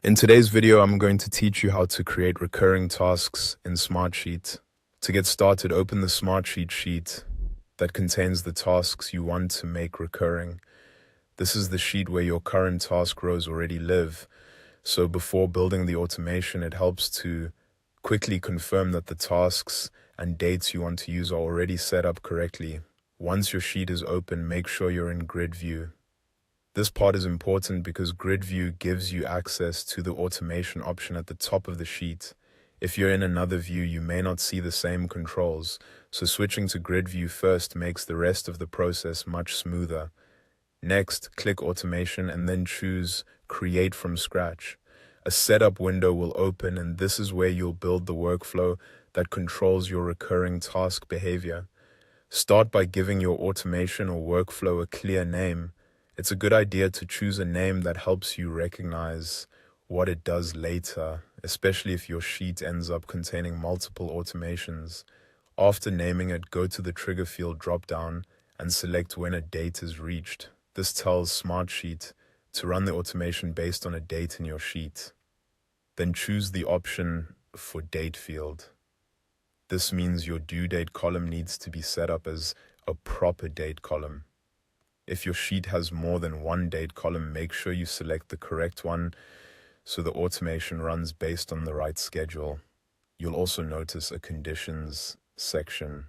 In today's video, I'm going to teach you how to create recurring tasks in Smartsheet. To get started, open the Smartsheet sheet that contains the tasks you want to make recurring. This is the sheet where your current task rows already live. So before building the automation, it helps to quickly confirm that the tasks and dates you want to use are already set up correctly. Once your sheet is open, make sure you're in grid view. This part is important because grid view gives you access to the automation option at the top of the sheet. If you're in another view, you may not see the same controls, so switching to grid view first makes the rest of the process much smoother. Next, click Automation and then choose Create from Scratch. A setup window will open, and this is where you'll build the workflow that controls your recurring task behavior. Start by giving your automation or workflow a clear name. It's a good idea to choose a name that helps you recognize what it does later, especially if your sheet ends up containing multiple automations. After naming it, go to the trigger field dropdown and select when a date is reached. This tells Smartsheet to run the automation based on a date in your sheet. Then choose the option for date field. This means your due date column needs to be set up as a proper date column. If your sheet has more than one date column, make sure you select the correct one so the automation runs based on the right schedule. You'll also notice a conditions section.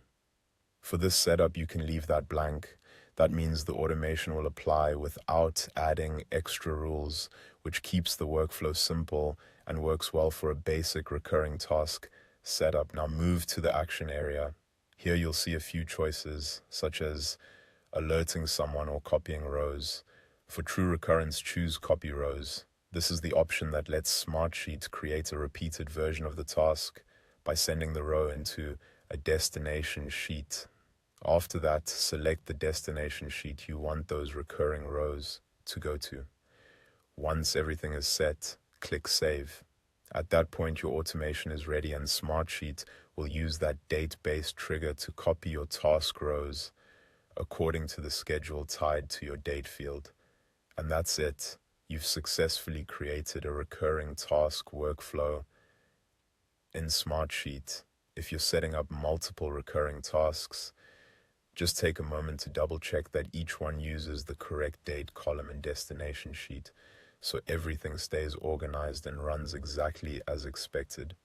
For this setup, you can leave that blank. That means the automation will apply without adding extra rules, which keeps the workflow simple and works well for a basic recurring task setup. Now move to the action area. Here you'll see a few choices, such as alerting someone or copying rows. For true recurrence, choose copy rows. This is the option that lets Smartsheet create a repeated version of the task by sending the row into a destination sheet. After that, select the destination sheet you want those recurring rows to go to. Once everything is set, click Save. At that point, your automation is ready, and Smartsheet will use that date-based trigger to copy your task rows according to the schedule tied to your date field. And that's it. You've successfully created a recurring task workflow in Smartsheet. If you're setting up multiple recurring tasks, just take a moment to double check that each one uses the correct date column and destination sheet, so everything stays organized and runs exactly as expected.